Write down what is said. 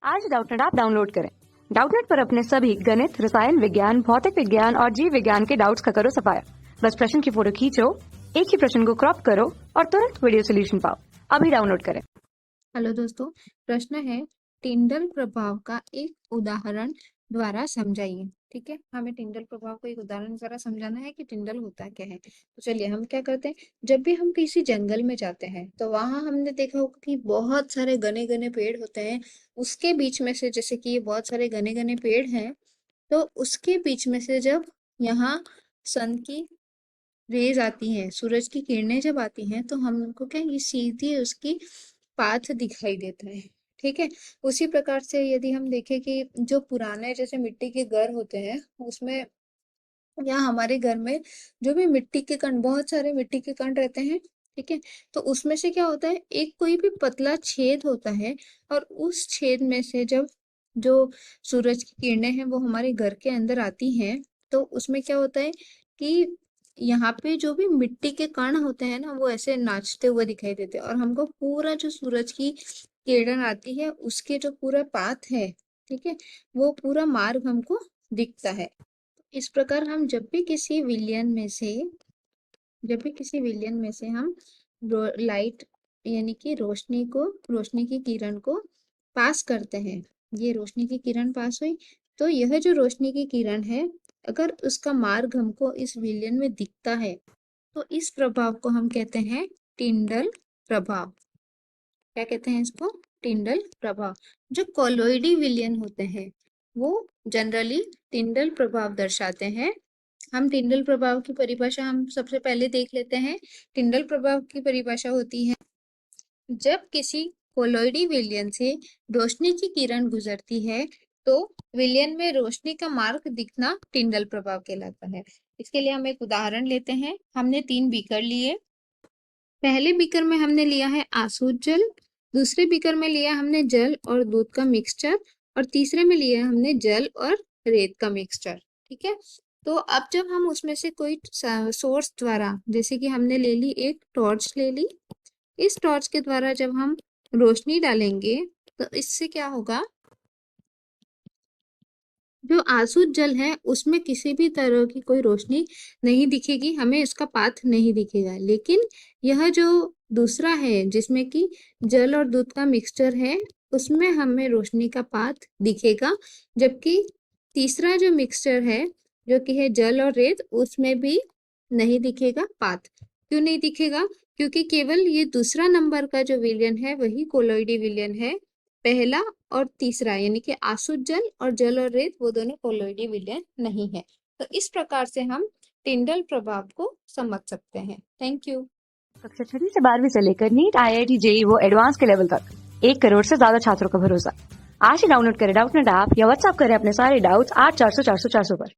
आज Doubtnut app download करें। Doubtnut पर अपने सभी गणित, रसायन विज्ञान, भौतिक विज्ञान और जीव विज्ञान के डाउट्स का करो सफाया। बस प्रश्न की फोटो खींचो, एक ही प्रश्न को क्रॉप करो और तुरंत वीडियो सोल्यूशन पाओ। अभी डाउनलोड करें। हेलो दोस्तों, प्रश्न है टिंडल प्रभाव का एक उदाहरण द्वारा समझाइए। ठीक है, हमें टिंडल प्रभाव को एक उदाहरण द्वारा समझाना है कि टिंडल होता क्या है। तो चलिए हम क्या करते हैं, जब भी हम किसी जंगल में जाते हैं तो वहां हमने देखा होगा कि बहुत सारे घने घने पेड़ होते हैं। उसके बीच में से, जैसे कि ये बहुत सारे घने घने पेड़ हैं, तो उसके बीच में से जब यहाँ सन की रेज आती हैं, सूरज की किरणें जब आती हैं, तो हमको क्या ये सीधी उसकी पाथ दिखाई देता है। ठीक है, उसी प्रकार से यदि हम देखें कि जो पुराने जैसे मिट्टी के घर होते हैं उसमें, या हमारे घर में जो भी मिट्टी के कण, बहुत सारे मिट्टी के कण रहते हैं। ठीक है, तो उसमें से क्या होता है, एक कोई भी पतला छेद होता है और उस छेद में से जब जो सूरज की किरणें हैं वो हमारे घर के अंदर आती हैं, तो उसमें क्या होता है कि यहाँ पे जो भी मिट्टी के कण होते हैं ना, वो ऐसे नाचते हुए दिखाई देते हैं और हमको पूरा जो सूरज की किरण आती है उसके जो पूरा पाथ है, ठीक है, वो पूरा मार्ग हमको दिखता है। इस प्रकार हम जब भी किसी विलियन में से हम लाइट यानी कि रोशनी की किरण को पास करते हैं, ये रोशनी की किरण पास हुई, तो यह जो रोशनी की किरण है, अगर उसका मार्ग हमको इस विलियन में दिखता है, तो इस प्रभाव को हम कहते हैं टिंडल प्रभाव। क्या कहते हैं इसको? टिंडल प्रभाव। जो कोलोइडी विलियन होते हैं वो जनरली टिंडल प्रभाव दर्शाते हैं। हम टिंडल प्रभाव की परिभाषा हम सबसे पहले देख लेते हैं। टिंडल प्रभाव की परिभाषा होती है, जब किसी कोलोइडी विलयन से रोशनी की किरण गुजरती है तो विलयन में रोशनी का मार्ग दिखना टिंडल प्रभाव कहलाता है। इसके लिए हम एक उदाहरण लेते हैं। हमने 3 बीकर लिए। पहले बीकर में हमने लिया है आसुत जल, दूसरे बीकर में लिया हमने जल और दूध का मिक्सचर, और तीसरे में लिया हमने जल और रेत का मिक्सचर। ठीक है, तो अब जब हम उसमें से कोई सोर्स द्वारा, जैसे कि हमने ले ली एक टॉर्च ले ली, इस टॉर्च के द्वारा जब हम रोशनी डालेंगे तो इससे क्या होगा, जो आसुत जल है उसमें किसी भी तरह की कोई रोशनी नहीं दिखेगी, हमें इसका पाथ नहीं दिखेगा। लेकिन यह जो दूसरा है जिसमें कि जल और दूध का मिक्सचर है, उसमें हमें रोशनी का पाथ दिखेगा। जबकि तीसरा जो मिक्सचर है जो कि है जल और रेत, उसमें भी नहीं दिखेगा पाथ। क्यों नहीं दिखेगा? क्योंकि केवल ये दूसरा नंबर का जो विलयन है वही कोलोइडी विलयन है। पहला और तीसरा यानी कि आसुत जल और जल और रेत, वो दोनों कोलोइडी विलयन नहीं है। तो इस प्रकार से हम टिंडल प्रभाव को समझ सकते हैं। Thank you. कक्षा 6 से 12वीं से लेकर नीट, IIT, JEE वो एडवांस के लेवल तक 1 करोड़ से ज्यादा छात्रों का भरोसा। आज ही डाउनलोड करें डाउटनेट ऐप या व्हाट्सएप करें अपने सारे डाउट्स 8400 400 400 पर।